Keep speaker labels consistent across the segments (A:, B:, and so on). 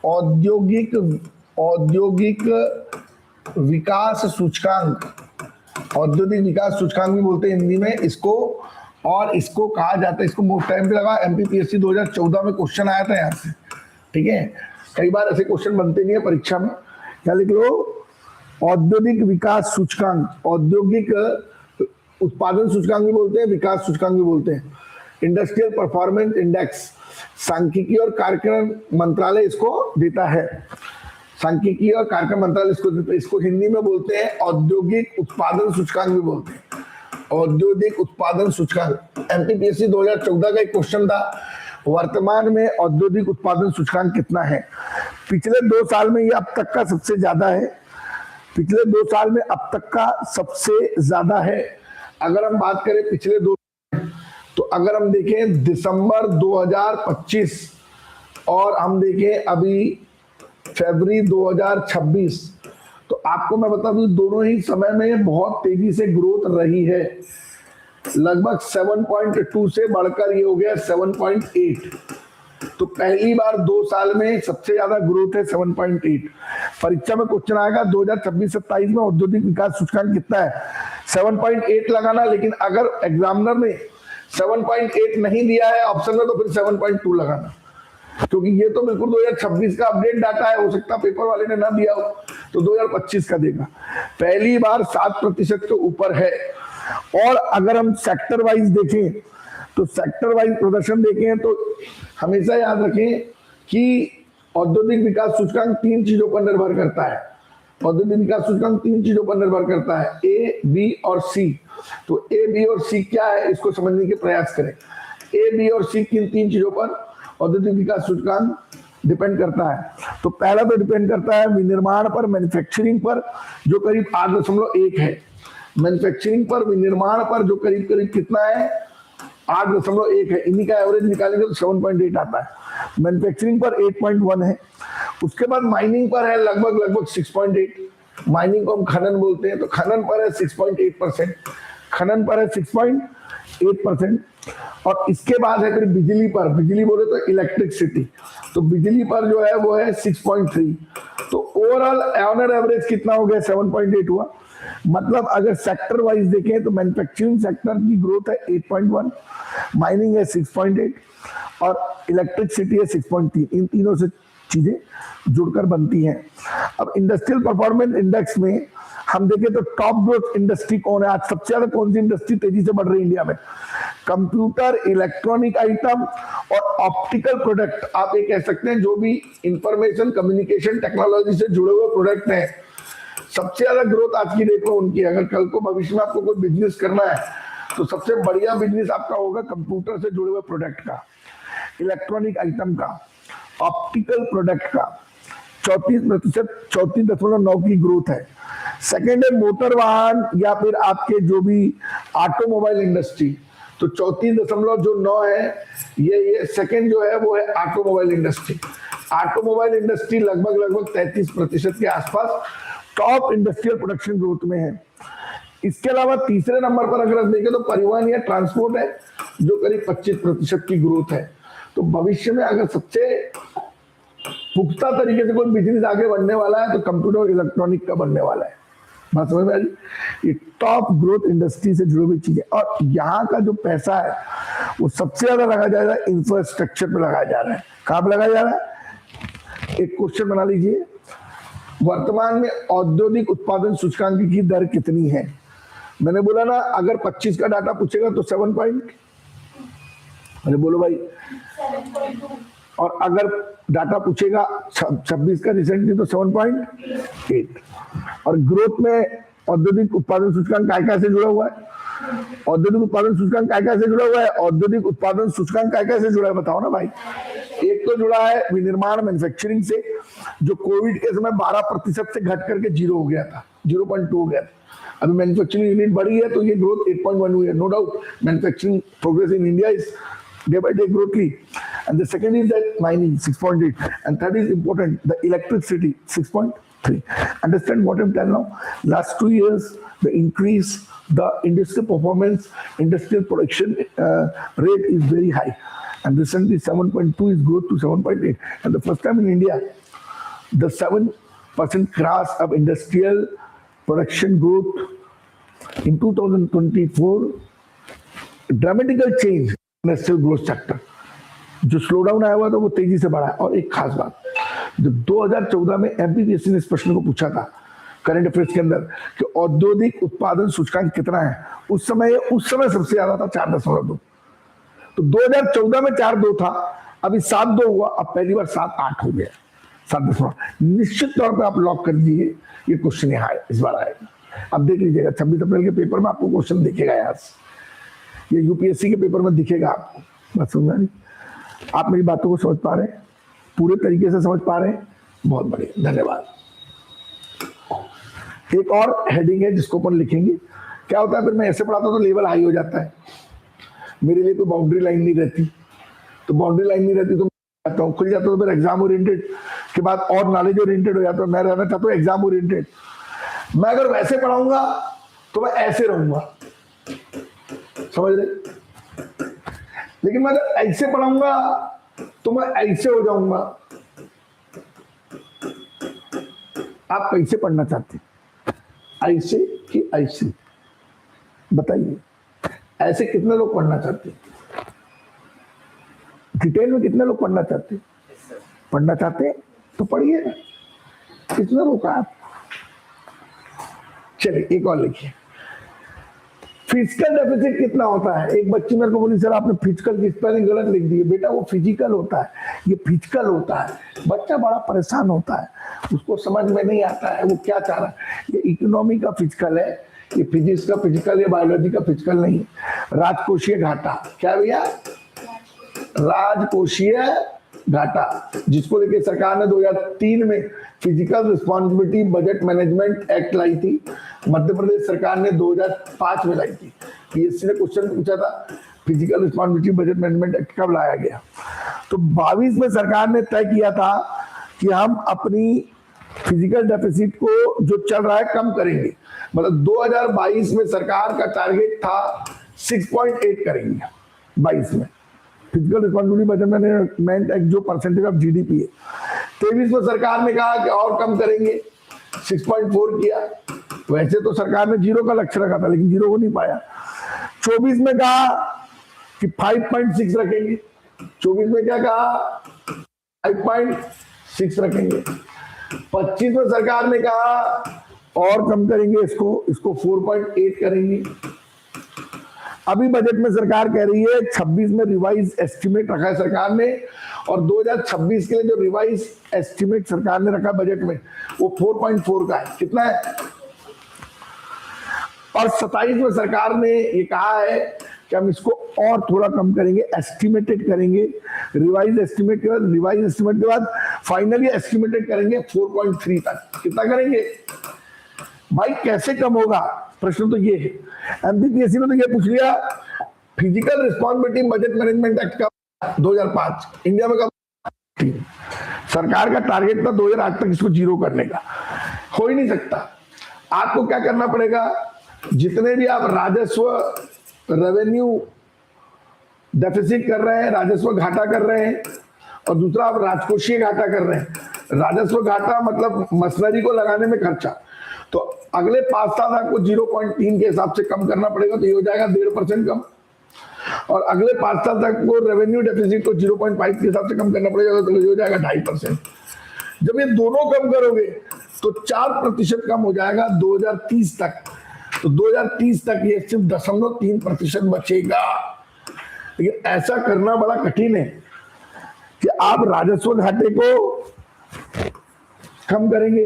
A: औद्योगिक औद्योगिक विकास सूचकांक, औद्योगिक विकास सूचकांक भी बोलते हैं हिंदी में इसको, और इसको कहा जाता है, इसको बहुत टाइम पे लगा, एमपीपीएससी 2014 में क्वेश्चन आया था यहाँ से, ठीक है। कई बार ऐसे क्वेश्चन बनते नहीं है परीक्षा में। क्या लिख लो? औद्योगिक विकास सूचकांक, औद्योगिक उत्पादन सूचकांक भी बोलते हैं, विकास सूचकांक भी बोलते हैं। इंडस्ट्रियल परफॉर्मेंस इंडेक्स, सांख्यिकी और कार्यक्रम मंत्रालय इसको देता है, सांख्यिकी और कार्यक्रम मंत्रालय इसको हिंदी में बोलते हैं औद्योगिक उत्पादन सूचकांक भी बोलते हैं, औद्योगिक उत्पादन सूचकांक। एमपीपीएससी 2014 का एक क्वेश्चन था, वर्तमान में औद्योगिक उत्पादन सूचकांक कितना है? पिछले 2 साल में ये अब तक का सबसे ज्यादा है, पिछले 2 साल में अब तक का सबसे ज्यादा है। अगर हम बात करें पिछले 2, तो अगर हम देखें दिसंबर 2025 और हम देखें अभी फरवरी 2026, तो आपको मैं बता दूं दोनों ही समय में बहुत तेजी से ग्रोथ रही है। लगभग 7.2 से बढ़कर ये हो गया 7.8, तो पहली बार 2 साल में सबसे ज्यादा ग्रोथ है 7.8। परीक्षा में क्वेश्चन आएगा 2026-27 में औद्योगिक विकास सूचकांक कितना है, 7.8 लगाना। लेकिन अगर एग्जामिनर ने 7.8 नहीं दिया है ऑप्शन में, तो फिर 7.2 लगाना, क्योंकि ये तो बिल्कुल 2026 का अपडेट डाटा है, हो सकता पेपर वाले ने ना दिया हो तो 2025 का देगा। पहली बार 7% के ऊपर है। और अगर हम सेक्टर वाइज देखें, तो सेक्टर वाइज प्रदर्शन देखें तो हमेशा याद रखें कि औद्योगिक विकास सूचकांक 3 चीजों पर निर्भर करता है। औद्योगिक विकास सूचकांक 3 चीजों पर निर्भर करता है, ए, बी और सी। तो ए, बी और सी क्या है, इसको समझने के प्रयास करें। ए, बी और सी किन 3 चीजों पर औद्योगिक विकास सूचकांक डिपेंड करता है? तो पहला तो डिपेंड करता है विनिर्माण पर, मैन्युफैक्चरिंग पर, जो करीब 8.1 है। मैन्युफैक्चरिंग पर, विनिर्माण पर जो करीब करीब कितना है, 8.1 है। इन्हीं का एवरेज निकालेंगे तो 7.8 आता है। मैन्युफैक्चरिंग पर 8.1 है। उसके बाद माइनिंग पर है लगभग 6.8। माइनिंग को हम खनन बोलते हैं, तो खनन पर है 6.8%, खनन पर है 6.8%। और इसके बाद है फिर बिजली पर, बिजली बोले तो इलेक्ट्रिसिटी, तो बिजली पर जो है वो है 6.3। तो ओवरऑल ऑन एवरेज कितना हो गया, 7.8 हुआ। मतलब अगर सेक्टर वाइज देखें तो मैन्युफैक्चरिंग सेक्टर की ग्रोथ है 8.1, माइनिंग है 6.8 और इलेक्ट्रिसिटी है 6.3। इन तीनों से चीजें जुड़कर बनती हैं। अब इंडस्ट्रियल परफॉर्मेंस इंडेक्स में हम देखें तो टॉप ग्रोथ इंडस्ट्री कौन है, आज सबसे ज्यादा कौन सी इंडस्ट्री तेजी से बढ़ रही है इंडिया में? कंप्यूटर, इलेक्ट्रॉनिक आइटम और ऑप्टिकल प्रोडक्ट। आप ये कह सकते हैं जो भी इंफॉर्मेशन कम्युनिकेशन टेक्नोलॉजी से जुड़े हुए प्रोडक्ट हैं, सबसे ज्यादा ग्रोथ आज की डेट में उनकी। अगर कल को भविष्य में आपको कोई बिजनेस करना है तो सबसे बढ़िया बिजनेस आपका होगा कंप्यूटर से जुड़े हुए प्रोडक्ट का, इलेक्ट्रॉनिक आइटम का, ऑप्टिकल प्रोडक्ट का। 34%, 34.9 की ग्रोथ है। सेकेंड है मोटर वाहन या फिर आपके जो भी ऑटोमोबाइल इंडस्ट्री, तो 34.9 है। ये सेकेंड जो है वो है ऑटोमोबाइल इंडस्ट्री। ऑटोमोबाइल इंडस्ट्री लगभग 33% के आसपास टॉप इंडस्ट्रियल प्रोडक्शन ग्रोथ में है। इसके अलावा तीसरे नंबर पर अगर हम देखें तो परिवहन या ट्रांसपोर्ट है, जो करीब 25% की ग्रोथ है। तो भविष्य में अगर सबसे पुख्ता तरीके से कोई बिजनेस आगे बढ़ने वाला है तो कंप्यूटर और इलेक्ट्रॉनिक का बनने वाला है। बात समझ में आ रही? ये टॉप ग्रोथ इंडस्ट्री से जुड़ी हुई चीजें। और यहाँ का जो पैसा है वो सबसे ज्यादा लगाया जा रहा है इंफ्रास्ट्रक्चर पे लगाया जा रहा है। कहाँ पे लगाया जा रहा है? एक क्वेश्चन बना लीजिए, वर्तमान में औद्योगिक उत्पादन सूचकांक की दर कितनी है? मैंने बोला ना अगर 25 का डाटा पूछेगा तो 7 पॉइंट, अरे बोलो भाई,
B: 7.2।
A: और अगर डाटा पूछेगा 26 का रिसेंटली तो 7.8। और ग्रोथ में औद्योगिक उत्पादन सूचकांक काय से जुड़ा हुआ है? औद्योगिक उत्पादन सूचकांक काय से जुड़ा हुआ है? औद्योगिक उत्पादन सूचकांक काय से जुड़ा है बताओ ना भाई। एक तो जुड़ा है विनिर्माण मैन्युफैक्चरिंग से, जो कोविड के समय 12% से घट करके 0 हो गया था, 0.2 हो गया था। अभी मैन्युफैक्चरिंग यूनिट बढ़ी है तो ये ग्रोथ 8.1 हुई है। No doubt manufacturing progress in India is day by day growthly. And the second is that mining 6.8, and third is important, the electricity 6.3. Understand what I'm telling now? Last 2 years the increase, the industrial performance, industrial production rate is very high, and recently 7.2 is growth to 7.8, and the first time in India the 7% crash of industrial production growth in 2024, dramatical change industrial growth sector, जो slow down आया हुआ था वो तेजी से बढ़ा है। और एक खास बात, जब 2014 में एमपीपीएससी ने इस प्रश्न को पूछा था करंट अफेयर्स के अंदर कि औद्योगिक उत्पादन सूचकांक कितना है, उस समय सबसे ज्यादा था 4.2। तो 2014 में 4.2 था, अभी 7.2 हुआ, अब पहली बार 7.8 हो गया, 7.2। निश्चित तौर पर आप लॉक कर दीजिए, ये क्वेश्चन यहाँ इस बार आएगा। अब देख लीजिएगा 26 अप्रैल के पेपर में आपको क्वेश्चन दिखेगा यार, ये यूपीएससी के पेपर में दिखेगा आपको। बात समझ रही? आप मेरी बातों को समझ पा रहे हैं, पूरे तरीके से समझ पा रहे हैं? बहुत बढ़िया, धन्यवाद। एक और हेडिंग है जिसको अपन लिखेंगे। क्या होता है, फिर मैं ऐसे पढ़ाता हूं तो लेवल हाई हो जाता है, मेरे लिए कोई बाउंड्री लाइन नहीं रहती, तो बाउंड्री लाइन नहीं रहती तो जाता हूँ, खुल जाता हूँ, तो फिर एग्जाम ओरिएंटेड के बाद और नॉलेज ओरिएंटेड हो जाता हूँ। मैं रहना चाहता हूँ एग्जाम ओरिएंटेड। मैं अगर वैसे पढ़ाऊंगा तो मैं ऐसे रहूंगा, समझ रहे? लेकिन मैं अगर ऐसे पढ़ाऊंगा तो मैं ऐसे हो जाऊंगा। आप कैसे पढ़ना चाहते हैं, ऐसे कि ऐसे? बताइए, ऐसे कितने लोग पढ़ना चाहते हैं? डिटेल में कितने लोग पढ़ना चाहते हैं? पढ़ना चाहते हैं तो पढ़िए, कितना रोका आप? चलिए एक और लिखिए, फिजिकल डेफिसिट कितना होता है? एक बच्ची मेरे को बोली सर आपने फिजिकल की स्पेलिंग गलत लिख दी है। बेटा वो फिजिकल होता है, ये फिजिकल होता है। बच्चा बड़ा परेशान होता है, उसको समझ में नहीं आता है वो क्या चाह रहा है। ये इकोनॉमी का फिजिकल है, ये फिजिक्स का फिजिकल, ये बायोलॉजी का फिजिकल नहीं। राजकोषीय घाटा, क्या भैया? राजकोषीय घाटा, जिसको लेके सरकार ने 2003 में fiscal responsibility budget management act लाई थी। मध्य प्रदेश सरकार ने 2005 में लाई थी। पीएससी ने क्वेश्चन पूछा था physical responsibility budget management act कब लाया गया, तो 22 में सरकार ने तय किया था कि हम अपनी फिजिकल डेफिसिट को जो चल रहा है कम करेंगे। मतलब 2022 में सरकार का टारगेट था 6.8 करेंगे 22 में, fiscal responsibility budget management act जो परसेंटेज ऑफ जीडीपी है। 23 में सरकार ने कहा कि और कम करेंगे, 6.4 किया। वैसे तो सरकार ने 0 का लक्ष्य रखा था, लेकिन 0 हो नहीं पाया। 24 में कहा कि 5.6 रखेंगे। 24 में क्या कहा? 5.6 रखेंगे। 25 में सरकार ने कहा और कम करेंगे, इसको 4.8 करेंगे। अभी बजट में सरकार कह रही है 26 में रिवाइज एस्टिमेट रखा है सरकार ने, और 2026 के लिए जो रिवाइज एस्टिमेट सरकार ने रखा बजट में वो 4.4 का है। कितना है? और 27 में सरकार ने ये कहा है कि हम इसको और थोड़ा कम करेंगे, एस्टिमेटेड करेंगे। रिवाइज एस्टिमेट के बाद, रिवाइज एस्टिमेट के बाद फाइनली एस्टिमेटेड करेंगे 4.3 तक। कितना करेंगे भाई? कैसे कम होगा? प्रश्न तो ये है। एमपीपीएससी ने तो ये पूछ लिया physical responsibility budget management act का 2005 इंडिया में कब? सरकार का टारगेट था 2008 तक इसको 0 करने का, हो ही नहीं सकता। आपको क्या करना पड़ेगा? जितने भी आप राजस्व रेवेन्यू डेफिसिट कर रहे हैं, राजस्व घाटा कर रहे हैं, और दूसरा आप राजकोषीय घाटा कर रहे हैं। राजस्व घाटा मतलब मशीनरी को लगाने में खर्चा, तो अगले 5 साल आपको 0.3 के हिसाब से कम करना पड़ेगा, तो ये हो जाएगा 1.5% कम। और अगले 5 साल तक को रेवेन्यू डेफिसिट को 0.5 के हिसाब से कम करना पड़ेगा, तो ये हो जाएगा 2.5%। जब ये दोनों कम करोगे तो 4% कम हो जाएगा 2030 तक। तो 2030 तक ये सिर्फ 0.3% बचेगा। लेकिन ऐसा करना बड़ा कठिन है कि आप राजस्व घाटे को कम करेंगे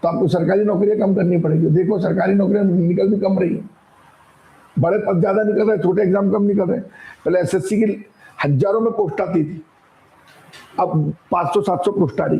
A: तो आपको सरकारी नौकरियां कम करनी पड़ेगी। देखो सरकारी नौकरियां निकल भी कम रही है, बड़े पद ज्यादा निकल रहे, छोटे एग्जाम कम निकल रहे। पहले एसएससी की हजारों में पोस्ट आती थी, अब 500-700 पोस्ट आ रही।